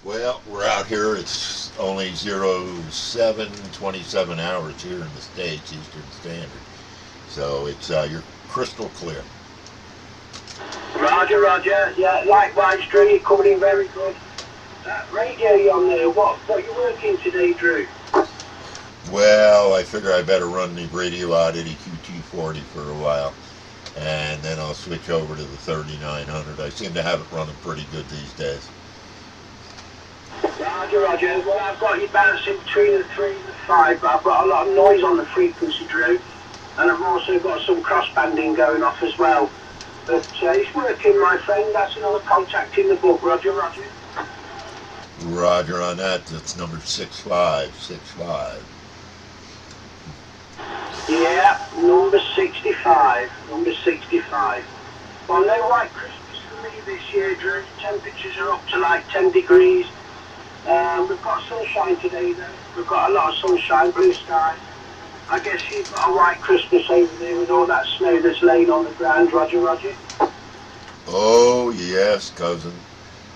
Well, we're out here. It's only 07:27 hours here in the States, Eastern Standard. So it's you're crystal clear. Roger, Roger. Yeah, likewise, Drew. You're coming in very good. Radio you on there. What you working today, Drew? Well, I figure I better run the Radio Oddity QT40 for a while, and then I'll switch over to the 3900. I seem to have it running pretty good these days. Roger, Roger. Well, I've got you bouncing between the 3 and the 5, but I've got a lot of noise on the frequency, Drew. And I've also got some cross-banding going off as well. But it's working, my friend. That's another contact in the book. Roger, Roger. Roger on that. That's number 6565. Yeah, number 65. Number 65. Well, no white Christmas for me this year, Drew. Temperatures are up to like 10 degrees. We've got sunshine today, though. We've got a lot of sunshine, blue sky. I guess you've got a white Christmas over there with all that snow that's laying on the ground, Roger, Roger. Oh, yes, cousin.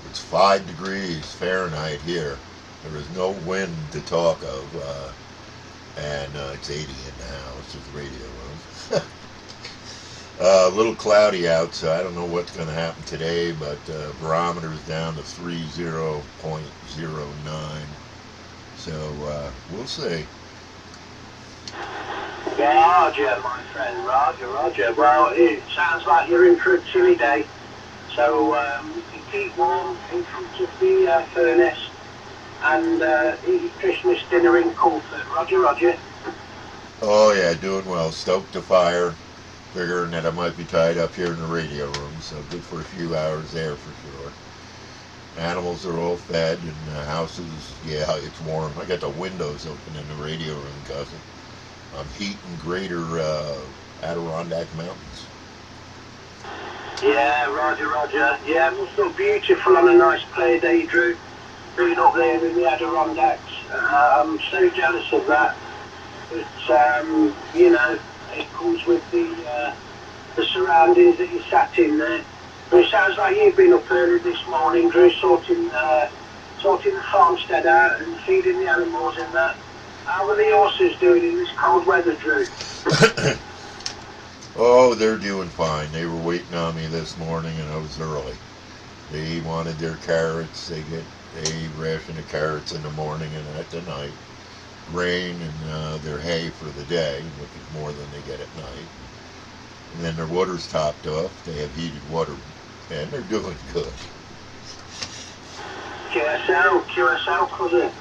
It's 5 degrees Fahrenheit here. There is no wind to talk of, and it's 80 in the house with the radio room. A little cloudy out, so I don't know what's going to happen today, but barometer is down to 30.09, so we'll see. Roger, my friend, Roger, Roger. Well, it sounds like you're in for a chilly day, so you can keep warm in front of the furnace and eat your Christmas dinner in comfort. Roger, Roger. Oh yeah, doing well. Stoked the fire, figuring that I might be tied up here in the radio room, so good for a few hours there for sure. Animals are all fed, and the house is, yeah, it's warm. I got the windows open in the radio room, cousin. I'm heating greater Adirondack Mountains. Yeah, Roger, Roger. Yeah, it must look beautiful on a nice clear day, Drew. Being up there in the Adirondacks. I'm so jealous of that. But, you know, it comes with the surroundings that you sat in there. But it sounds like you've been up early this morning, Drew, sorting the farmstead out and feeding the animals and that. How are the horses doing in this cold weather, Drew? Oh, they're doing fine. They were waiting on me this morning, and I was early. They wanted their carrots. They ration the carrots in the morning and at the night. Grain and their hay for the day, which is more than they get at night. And then their water's topped off. They have heated water, and they're doing good. QSL, cousin.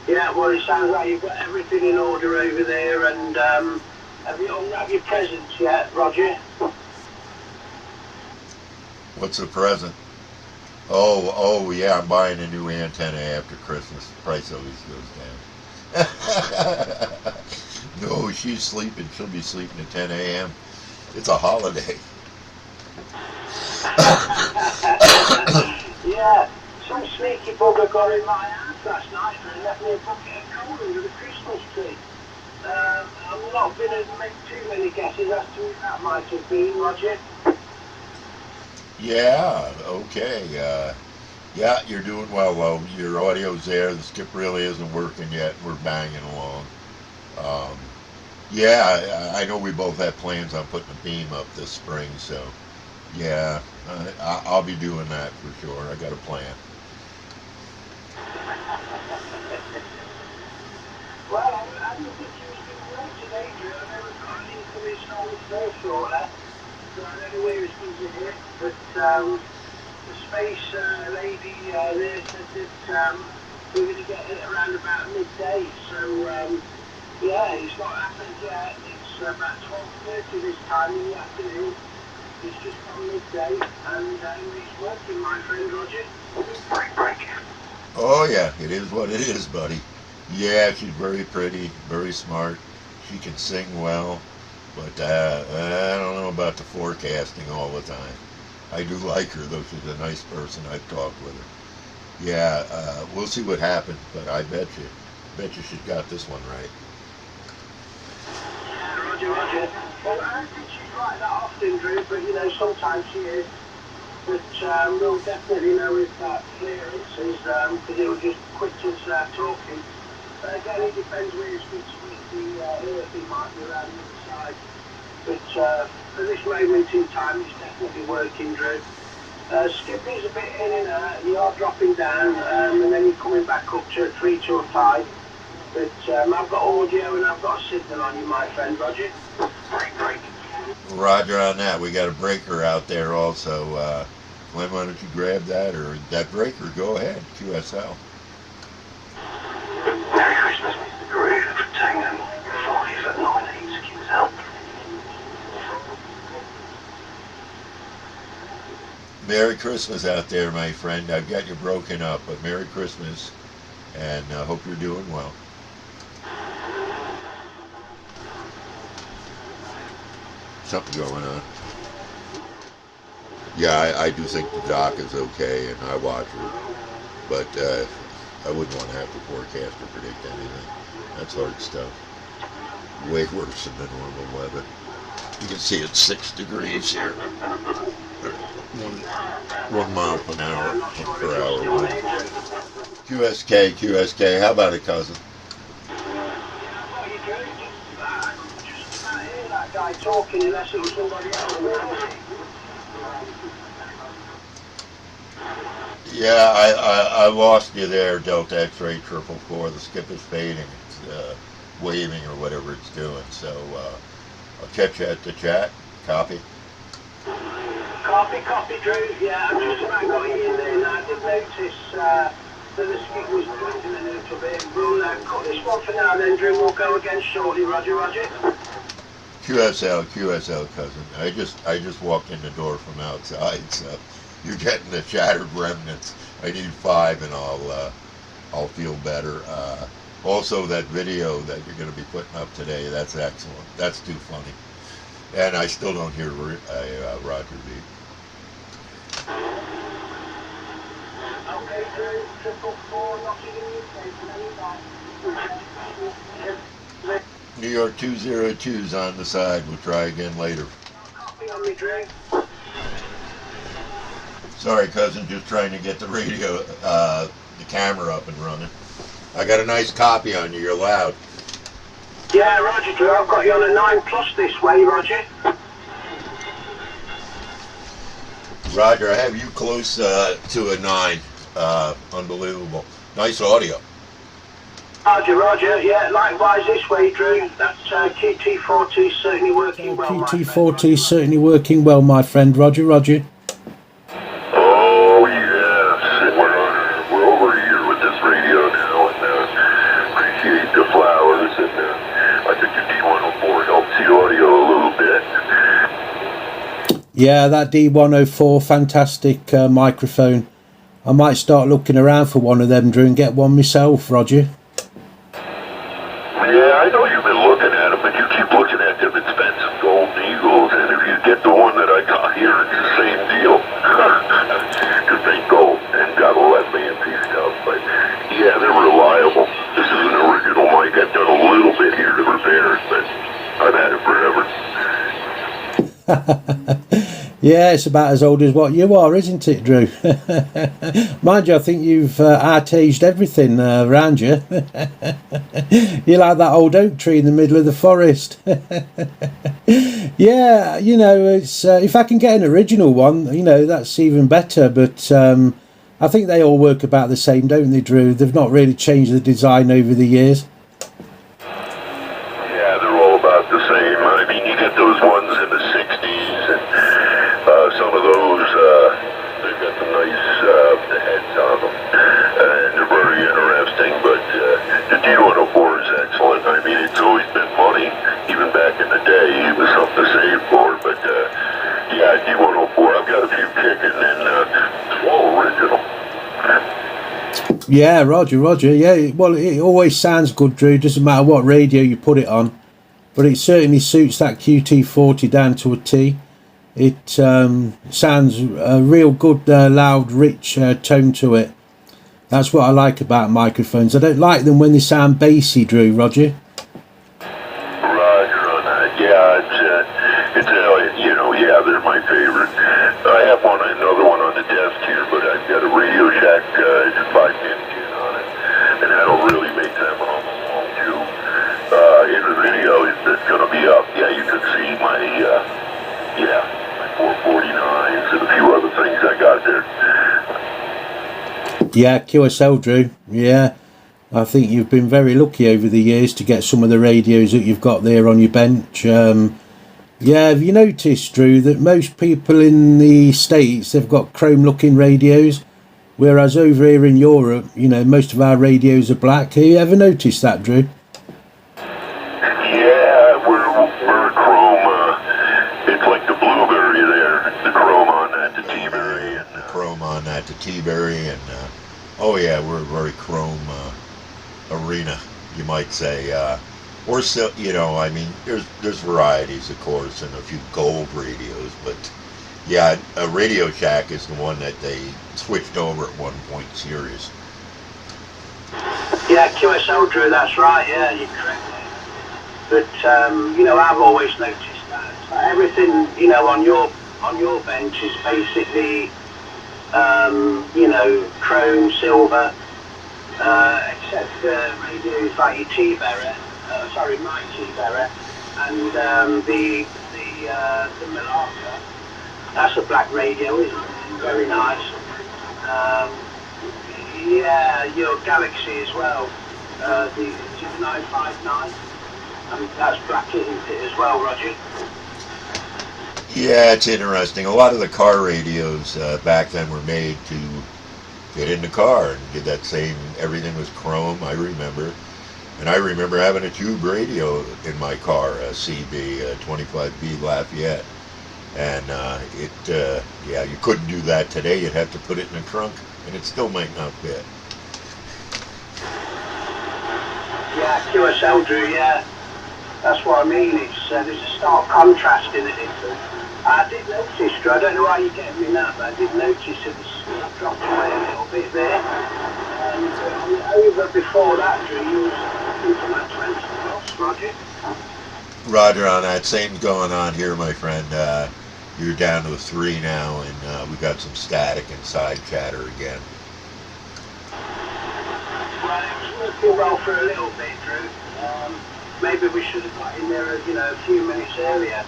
Yeah, well, it sounds like you've got everything in order over there, and have you unwrapped your presents yet, Roger? What's the present? Oh, yeah, I'm buying a new antenna after Christmas. The price always goes down. No, she's sleeping. She'll be sleeping at 10 a.m. It's a holiday. Yeah, some sneaky bugger got in my house last night and left me a bucket of coal under the Christmas tree. I'm not going to make too many guesses as to who that might have been, Roger. Yeah, okay. Yeah, you're doing well, though. Your audio's there. The skip really isn't working yet. We're banging along. Yeah, I know we both have plans on putting a beam up this spring, so yeah, I'll be doing that for sure. I got a plan. Well, I don't think you was doing well today, Drew. I know we've got an incoming storm first order, so I don't know where it's going to hit, but the space lady there said that we're going to get it around about midday, so yeah, it's not happened yet. It's about 12:30 this time in the afternoon. It's just on midday, and it's working, my friend Roger. Break. Oh yeah, it is what it is, buddy. Yeah, she's very pretty, very smart. She can sing well, but I don't know about the forecasting all the time. I do like her, though. She's a nice person. I've talked with her. Yeah, we'll see what happens, but I bet you she's got this one right. Roger. Well, I don't think she's like that often, Drew, but you know, sometimes she is. but we'll definitely know if that clearance is, because it'll just quit us talking. But again, it depends where you speak to the earth, might be around the other side. But for this moment in time, it's definitely working, Drew. Skippy's a bit in and out, you are dropping down, and then you're coming back up to a 3 to a 5. But I've got audio and I've got a signal on you, my friend, Roger. Break. Roger on that. We got a breaker out there also. Glenn, why don't you grab that, or that breaker? Go ahead, QSL. Merry Christmas, Mr. Groove. Tango 5 at 9 8 QSL. Merry Christmas out there, my friend. I've got you broken up, but Merry Christmas, and I hope you're doing well. Something going on. Yeah, I do think the doc is okay, and I watch her, but I wouldn't want to have to forecast or predict anything. That's hard stuff. Way worse than the normal weather. You can see it's 6 degrees here. 1 mile per hour wind. QSK, how about it, cousin? That guy talking unless it was somebody else. Yeah, I lost you there, Delta X-Ray 444. The skip is fading. It's waving or whatever it's doing. So I'll catch you at the chat. Copy. Copy, Drew. Yeah, I've just about got you in there now. I did notice that the skip was dwindling a little bit. We'll cut this one for now then, Drew. We'll go again shortly. Roger. QSL, cousin. I just walked in the door from outside, so you're getting the shattered remnants. I need 5, and I'll feel better. Also, that video that you're going to be putting up today, that's excellent. That's too funny. And I still don't hear Roger B. Okay, Drew. 444, knocking in your face. New York 202's on the side. We'll try again later. Copy on me, Drew. Sorry, cousin, just trying to get the radio, the camera up and running. I got a nice copy on you. You're loud. Yeah, Roger, Drew. I've got you on a 9+ this way, Roger. Roger, I have you close to a 9. Unbelievable. Nice audio. Roger, yeah, likewise this way, Drew. That's QT40 certainly working well, QT40 certainly working well, my friend. Roger. Oh, yes. We're over here with this radio now, and appreciate the flowers, and I think the D104 helps the audio a little bit. Yeah, that D104, fantastic microphone. I might start looking around for one of them, Drew, and get one myself, Roger. Yeah, I know you've been looking at them, but you keep looking at them expensive Golden Eagles, and if you get the one that I got here, it's the same deal. Because they gold and got all that fancy stuff, but yeah, they're reliable. This is an original mic. I've done a little bit here to repairs, but I've had it forever. Yeah, it's about as old as what you are, isn't it, Drew? Mind you, I think you've out-aged everything around you. You're like that old oak tree in the middle of the forest. Yeah, you know, it's if I can get an original one, you know, that's even better. But I think they all work about the same, don't they, Drew? They've not really changed the design over the years. Yeah, they're all about the same. I mean, you get those ones in the 60s, and some of those, they've got the nice the heads on them, and they're very interesting, but the D104 is excellent. I mean, it's always been money, even back in the day. It was something to save for, but yeah, D104, I've got a few kicking, and it's all original. Yeah, Roger. Yeah, well, it always sounds good, Drew. Doesn't matter what radio you put it on, but it certainly suits that QT40 down to a T. It sounds a real good, loud, rich tone to it. That's what I like about microphones. I don't like them when they sound bassy, Drew. Roger. Roger on that. Yeah, it's you know, yeah, they're my favorite. I have another one Radio Shack is 5-pin tin on it, and that'll really make them hum along too. In the video that's gonna be up, yeah, you can see my, my 449s and a few other things I got there. Yeah, QSL, Drew. Yeah, I think you've been very lucky over the years to get some of the radios that you've got there on your bench. Yeah, have you noticed, Drew, that most people in the States, they've got chrome-looking radios, whereas over here in Europe, you know, most of our radios are black. Have you ever noticed that, Drew? Yeah, we're chrome. It's like the blueberry there, the chrome on that, the T-berry. The chrome on that, the T-berry, and oh yeah, we're a very chrome arena, you might say. Or so, you know, I mean, there's varieties, of course, and a few gold radios, but yeah, a Radio Shack is the one that they switched over at one point, serious. Yeah, QSL, Drew, that's right, yeah, you're correct. But, you know, I've always noticed that everything, you know, on your bench is basically, you know, chrome, silver, except radios like your T-Berry. My T-Berry, and the Malacca. That's a black radio, isn't it? Very nice. Yeah, your Galaxy as well. The 959. That's black, isn't it, as well, Roger? Yeah, it's interesting. A lot of the car radios back then were made to get in the car and get that same. Everything was chrome. I remember. And I remember having a tube radio in my car, a CB, a 25B Lafayette. And yeah, you couldn't do that today. You'd have to put it in the trunk, and it still might not fit. Yeah, QSL, Drew, yeah. That's what I mean. It's there's a stark contrast in it. I did notice, Drew, I don't know why you're getting me now, but I did notice it was dropped away a little bit there. And over before that, Drew, you was into my 20 plus, Roger. Roger, on that, same going on here, my friend. You're down to a 3 now, and we got some static and side chatter again. Well, it was working well for a little bit, Drew. Maybe we should have got in there, you know, a few minutes earlier.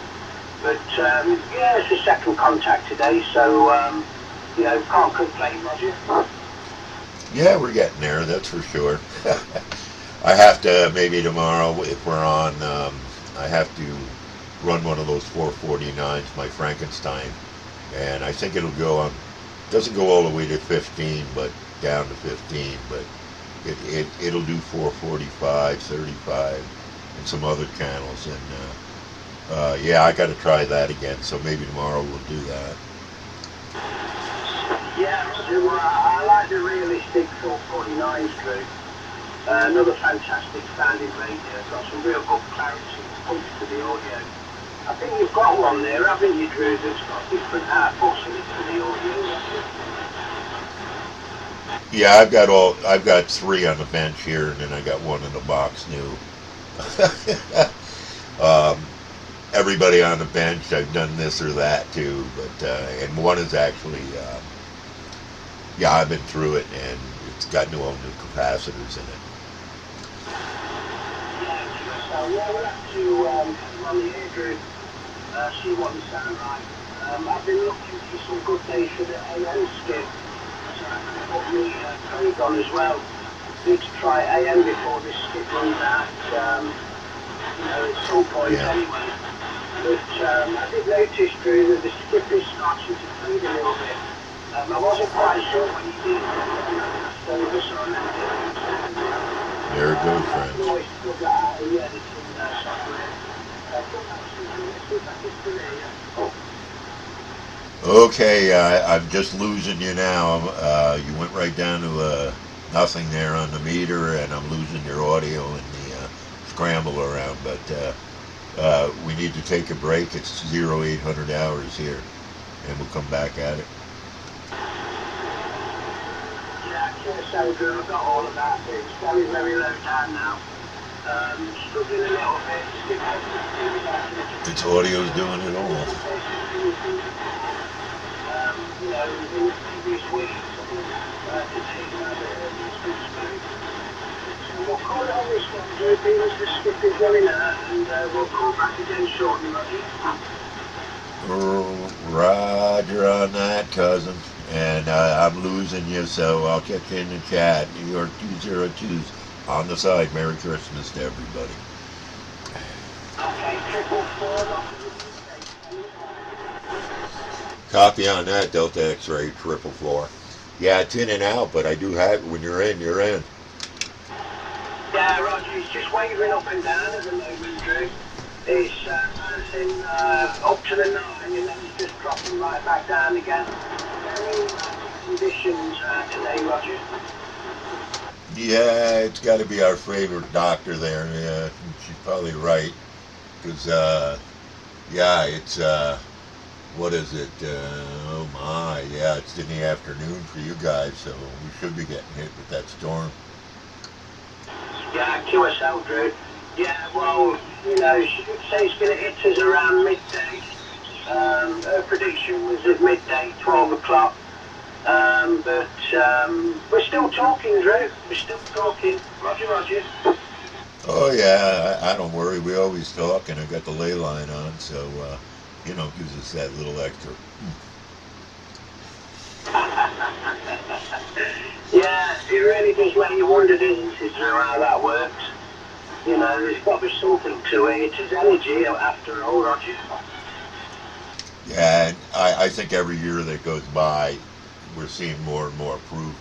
But yeah, it's a second contact today, so you know, can't complain, Roger. Yeah, we're getting there, that's for sure. I have to, maybe tomorrow, if we're on, I have to run one of those 449s, my Frankenstein, and I think it'll go on, doesn't go all the way to 15, but down to 15, but it'll do 445, 35, and some other channels, and yeah, I got to try that again, so maybe tomorrow we'll do that. Yeah, so, I like the realistic 449s, Drew. Another fantastic sounding radio. It's got some real good clarity punch to the audio. I think you've got one there, haven't you, Drew, that's got different outputs in it for the audio? Yeah, I've got 3 on the bench here, and then I got 1 in the box new. Everybody on the bench, I've done this or that too, but and one is actually, yeah, I've been through it, and it's got all new capacitors in it. Yeah, we'll have to run the air, Drew, see what they sound like. I've been looking for some good days for the AM skip, so I can put me code on as well. Need to try AM before this skip runs out, you know, at some point anyway. But I did notice, Drew, that the skip is starting to fade a little bit. I wasn't quite sure when you did service or anything. There it goes, friends. Always put that out in the editing software. Okay, I'm just losing you now. You went right down to nothing there on the meter, and I'm losing your audio in the scramble around, but we need to take a break. It's 0800 hours here, and we'll come back at it. Yeah, QSL, Drew, I've got all of that. It's very, very low down now. Struggling a little bit. Its audio's doing it all. You know, in the previous weeks, I take another space. So we'll call it on this one, Drew. Let's just skip his running out, and we'll call back again shortly, Roger. Roger on that, cousin. And I'm losing you, so I'll catch you in the chat. New York 202's on the side. Merry Christmas to everybody. Okay, 444. Copy on that, Delta X-Ray 444. Yeah, it's in and out, but I do have it. When you're in, you're in. Yeah, Roger, he's just wavering up and down at the moment, Drew. He's bouncing up to the 9, and then he's just dropping right back down again. Very conditions today, Roger. Yeah, it's got to be our favorite doctor there. Yeah, she's probably right. Because, yeah, it's, what is it? Oh my, yeah, it's in the afternoon for you guys, so we should be getting hit with that storm. Yeah, QSL, Drew. Yeah, well, you know, she did say it's going to hit us around midday. Her prediction was at midday, 12 o'clock. But we're still talking, Drew. We're still talking. Roger. Oh yeah, I don't worry. We always talk, and I got the ley line on, so you know, gives us that little extra. Yeah, it really does make you wonder, doesn't it, Drew, how that works? You know, there's got to be something to it. It is energy, after all, Roger. Yeah, and I think every year that goes by, we're seeing more and more proof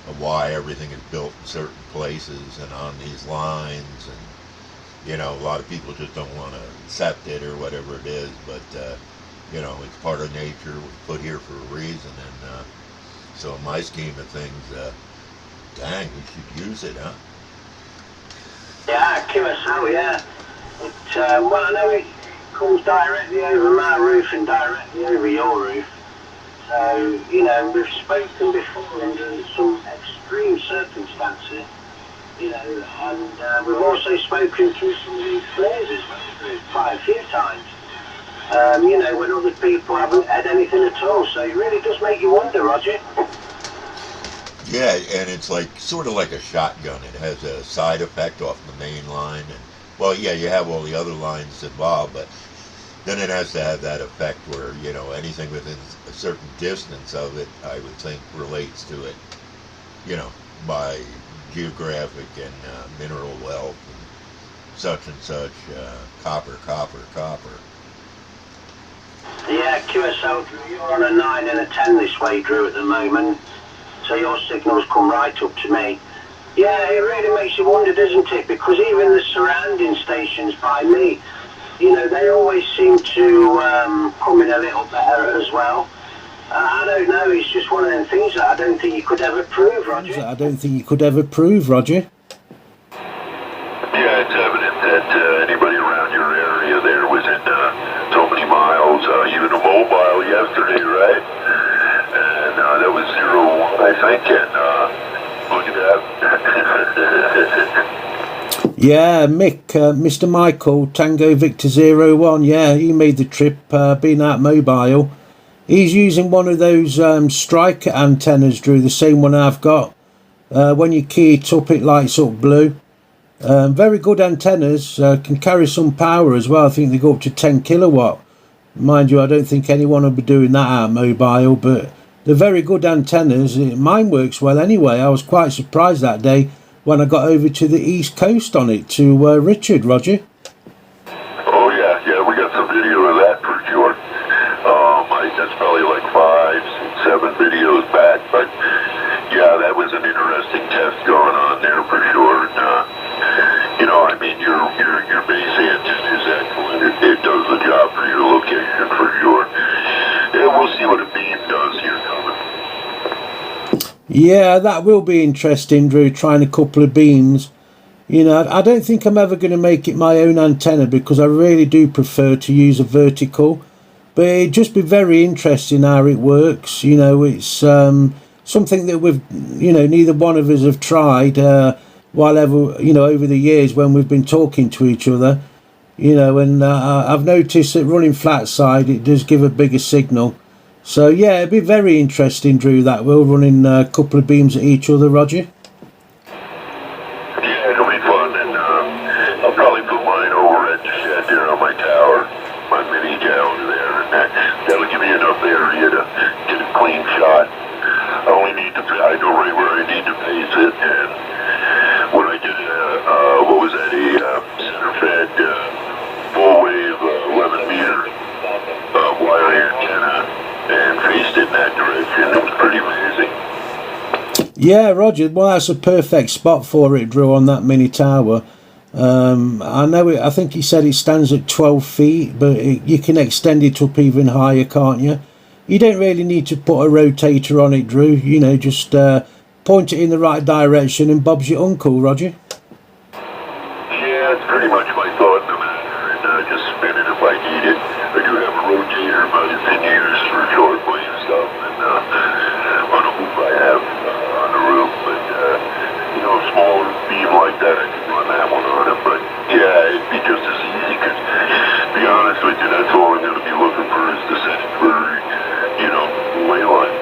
of why everything is built in certain places and on these lines, and you know, a lot of people just don't want to accept it or whatever it is, but you know, it's part of nature, was put here for a reason, and so in my scheme of things, dang, we should use it, huh? Yeah, QSO, yeah. Well, I know it comes directly over my roof and directly over your roof. So, you know, we've spoken before under some extreme circumstances, you know, and we've also spoken through some of these flares as well, quite a few times. You know, when other people haven't had anything at all. So it really does make you wonder, Roger. Yeah, and it's like sort of like a shotgun. It has a side effect off the main line, and well, yeah, you have all the other lines involved, but then it has to have that effect where, you know, anything within a certain distance of it, I would think, relates to it, you know, by geographic and mineral wealth and such, copper. Yeah, QSL, Drew, you're on a 9 and a 10 this way, Drew, at the moment. So your signals come right up to me. Yeah, it really makes you wonder, doesn't it? Because even the surrounding stations by me, you know, they always seem to come in a little better as well. I don't know, it's just one of them things that I don't think you could ever prove, Roger. Yeah, it's evident that anybody around your area there was in so many miles, even a mobile yesterday, right? And that was 0-1, I think, and look at that. Yeah, Mick, Mr. Michael, Tango Victor 01, yeah, he made the trip, being out mobile. He's using one of those striker antennas, Drew, the same one I've got. When you key it up, it lights up blue. Very good antennas, can carry some power as well. I think they go up to 10 kilowatt. Mind you, I don't think anyone will be doing that out mobile, but they're very good antennas. Mine works well anyway. I was quite surprised that day when I got over to the East Coast on it to Richard, Roger. Oh yeah, we got some video of that for sure. That's probably like 5, 7 videos back, but yeah, that was an interesting test going on there for sure. And, you know, I mean, your base antenna is excellent. It does the job for your location for sure. Yeah, we'll see what a beam does here coming. Yeah, that will be interesting, Drew, trying a couple of beams. You know, I don't think I'm ever going to make it my own antenna because I really do prefer to use a vertical. But it'd just be very interesting how it works. You know, it's something that we've, you know, neither one of us have tried while ever, you know, over the years when we've been talking to each other. You know, and I've noticed that running flat side, it does give a bigger signal. So yeah, it'd be very interesting, Drew, that we're running a couple of beams at each other, Roger. Yeah, it'll be fun, and I'll probably put mine over at the shed there on my tower, my mini tower there, and that'll give me enough area to get a clean shot. I only need to, I know right where I need to face it, and when I did what was that, a center-fed full wave 11 meter wire antenna, and faced it in that direction, it was pretty amazing. Yeah, Roger. Well, that's a perfect spot for it, Drew, on that mini tower. I know it. I think he said it stands at 12 feet, but you can extend it up even higher, can't you? You don't really need to put a rotator on it, Drew. You know, just point it in the right direction and Bob's your uncle, Roger. Yeah, it's pretty much my thought in the matter, and just spin it if I need it. I do have a rotator, but it's in use for short wave stuff, and on a hoop I have on the roof, but you know, a small beam like that, I can run that one on it, but yeah, it'd be just as easy, because to be honest with you, that's all I'm going to be looking for is the setting for, you know, Leyline.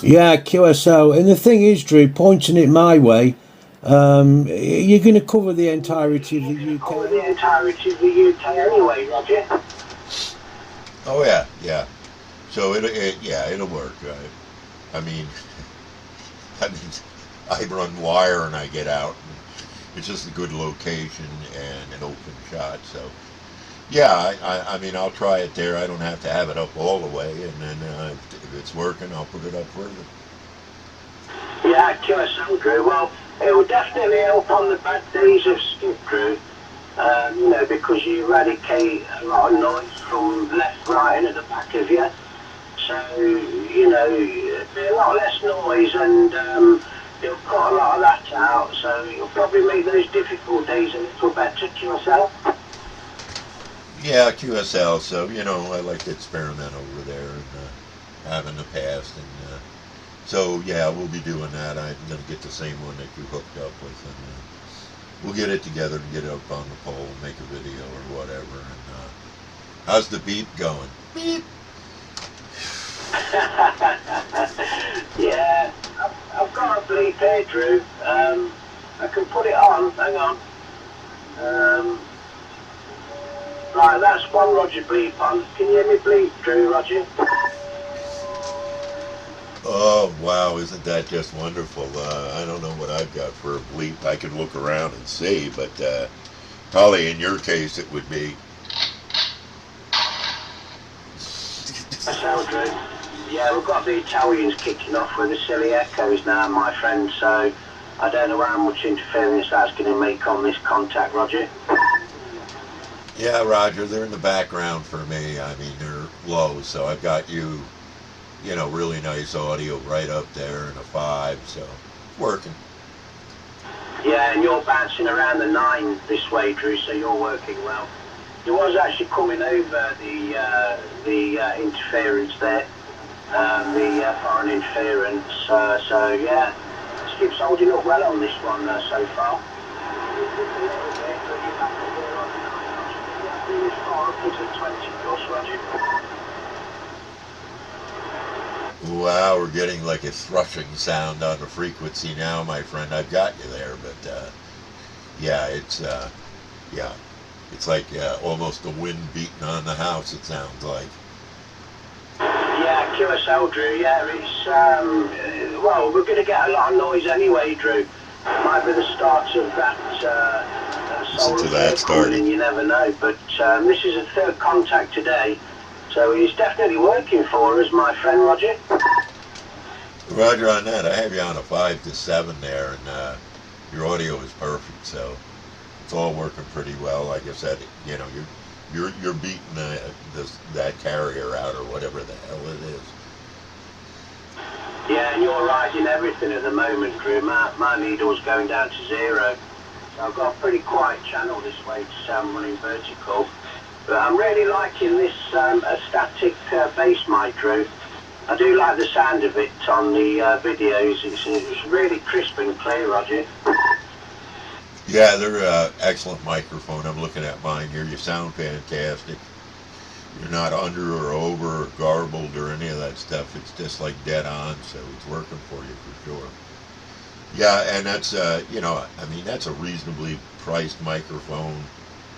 Yeah, QSL. And the thing is, Drew, pointing it my way, you're going to cover the entirety of the UK. Cover the entirety of the UK anyway, Roger. Oh yeah, yeah. So it'll work. I mean, I run wire and I get out. And it's just a good location and an open shot. So yeah, I mean, I'll try it there. I don't have to have it up all the way, and then if it's working, I'll put it up further. Yeah, QSL, Drew. Well, it will definitely help on the bad days of skip, Drew. You know, because you eradicate a lot of noise from left, right, and at the back of you. So, you know, there'll be a lot less noise, and you'll cut a lot of that out. So you'll probably make those difficult days a little better, QSL. Yeah, QSL. So you know, I like to experiment over there and have in the past, and so yeah, we'll be doing that. I'm gonna get the same one that you hooked up with, and we'll get it together and get it up on the pole and make a video or whatever. And how's the beep going? Beep. Yeah, I've got a bleep here, Drew. I can put it on. Hang on. Right, that's one Roger bleep on. Can you hear me bleep, Drew, Roger? Oh wow, isn't that just wonderful? I don't know what I've got for a bleep. I can look around and see, but probably in your case it would be. That's how, Drew. Yeah, we've got the Italians kicking off with the silly echoes now, my friend, so I don't know how much interference that's going to make on this contact, Roger. Yeah, Roger, they're in the background for me. I mean, they're low, so I've got you know, really nice audio right up there in a 5, so it's working. Yeah, and you're bouncing around the 9 this way, Drew, so you're working well. There was actually coming over the interference there, the foreign interference, so yeah, Skip's holding up well on this one so far. Wow, we're getting like a thrushing sound on the frequency now, my friend. I've got you there, but yeah, it's like almost the wind beating on the house, it sounds like. Yeah, QSL, Drew, yeah, it's, well, we're going to get a lot of noise anyway, Drew. It might be the start of that solar flare coming, you never know, but this is a third contact today, so he's definitely working for us, my friend Roger. Roger, on that, I have you on a 5 to 7 there, and your audio is perfect, so it's all working pretty well. Like I said, you know, you're beating that carrier out or whatever the hell it is. Yeah, and you're rising everything at the moment, Drew. My needle's going down to 0. So I've got a pretty quiet channel this way to sound running vertical. But I'm really liking this a static bass mic, Drew. I do like the sound of it on the videos. It's really crisp and clear, Roger. Yeah, they're excellent microphone. I'm looking at mine here. You sound fantastic. You're not under or over or garbled or any of that stuff. It's just like dead on, so it's working for you for sure. Yeah, and that's I mean, that's a reasonably priced microphone.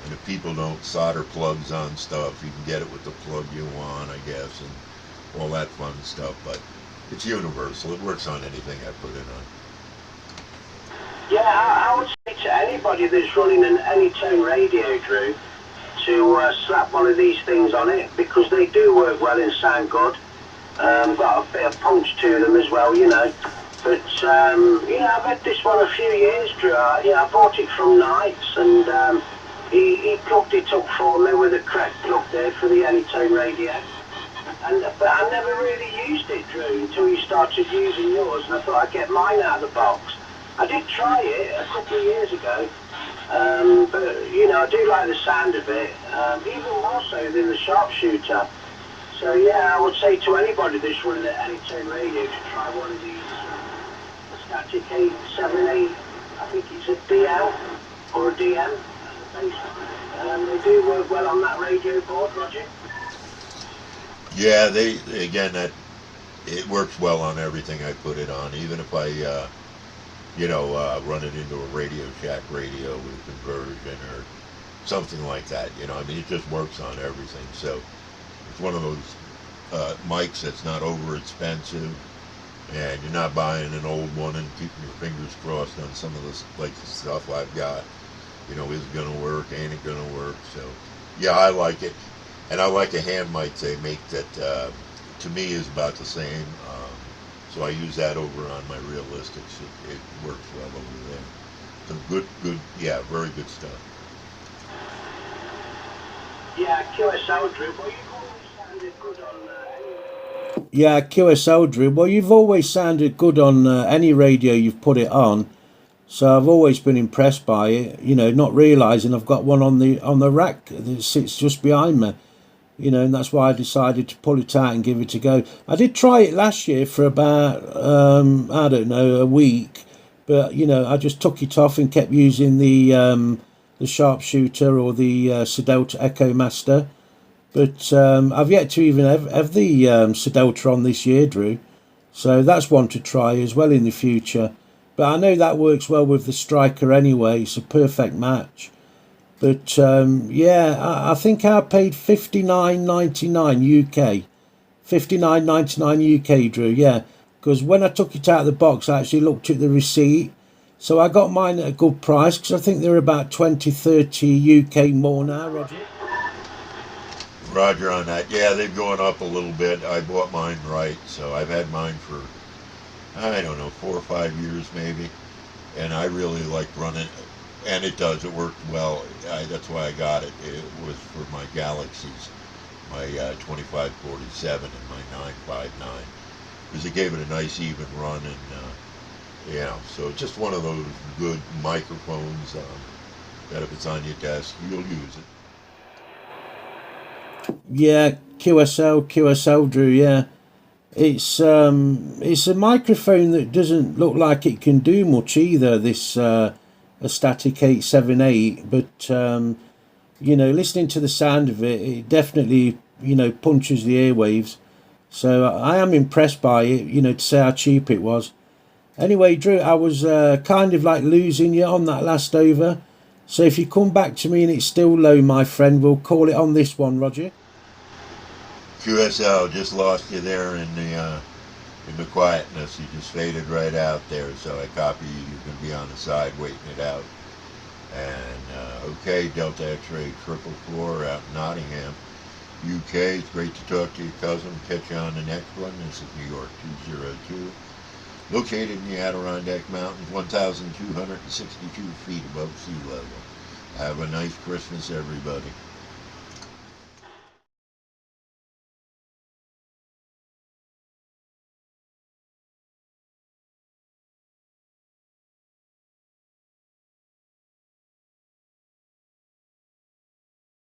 And if people don't solder plugs on stuff, you can get it with the plug you want, I guess, and all that fun stuff. But it's universal. It works on anything I put it on. Yeah, I would say to anybody that's running an Anytone radio, Drew, to slap one of these things on it, because they do work well and sound good. Got a bit of punch to them as well, you know. But I've had this one a few years, Drew. I bought it from Knights, and he plugged it up for me with a correct plug there for the Anytone radio. But I never really used it, Drew, until you started using yours, and I thought I'd get mine out of the box. I did try it a couple of years ago, but you know, I do like the sound of it, even more so than the Sharpshooter. So yeah, I would say to anybody that's running an Anytone radio to try one of these Static 878, I think it's a DL or a DM. They do work well on that radio board, Roger. Yeah, they again, that it works well on everything I put it on, even if I run it into a Radio Shack radio with a conversion or something like that. I mean, it just works on everything. So it's one of those mics that's not over expensive, and you're not buying an old one and keeping your fingers crossed on some of this, like the stuff I've got. Is it gonna work? Ain't it gonna work? So yeah, I like it, and I like a hand mic they make that to me is about the same. So I use that over on my Realistics. It works well over there. So good, yeah, very good stuff. Yeah, QSL, Drew, but you've always sounded good on Yeah, QSL, Drew. Well, you've always sounded good on any radio you've put it on. So I've always been impressed by it. Not realising I've got one on the rack that sits just behind me. And that's why I decided to pull it out and give it a go. I did try it last year for about, I don't know, a week. But, I just took it off and kept using the Sharpshooter or the Sedelta Echo Master. But I've yet to even have the Sedelta on this year, Drew. So that's one to try as well in the future. But I know that works well with the Striker anyway. It's a perfect match. But I think I paid $59.99 UK. $59.99 UK, Drew. Yeah, because when I took it out of the box, I actually looked at the receipt. So I got mine at a good price, because I think they're about 20-30 UK more now, Roger. Roger on that. Yeah, they've gone up a little bit. I bought mine right, so I've had mine for, I don't know, 4 or 5 years maybe, and I really like running. And it does. It worked well. That's why I got it. It was for my Galaxies, my 2547 and my 959, because it gave it a nice even run. And so it's just one of those good microphones that if it's on your desk, you'll use it. Yeah, QSL, Drew. Yeah, it's a microphone that doesn't look like it can do much either. This. A Static 878, but listening to the sound of it, it definitely punches the airwaves. So I am impressed by it, to say how cheap it was. Anyway, Drew, I was kind of like losing you on that last over. So if you come back to me and it's still low, my friend, we'll call it on this one, Roger. QSL, just lost you there in the quietness. You just faded right out there, so I copy you. You can be on the side waiting it out. And okay, Delta X-Ray 444 out in Nottingham, UK. It's great to talk to you, cousin. Catch you on the next one. This is New York 202, located in the Adirondack Mountains, 1,262 feet above sea level. Have a nice Christmas, everybody.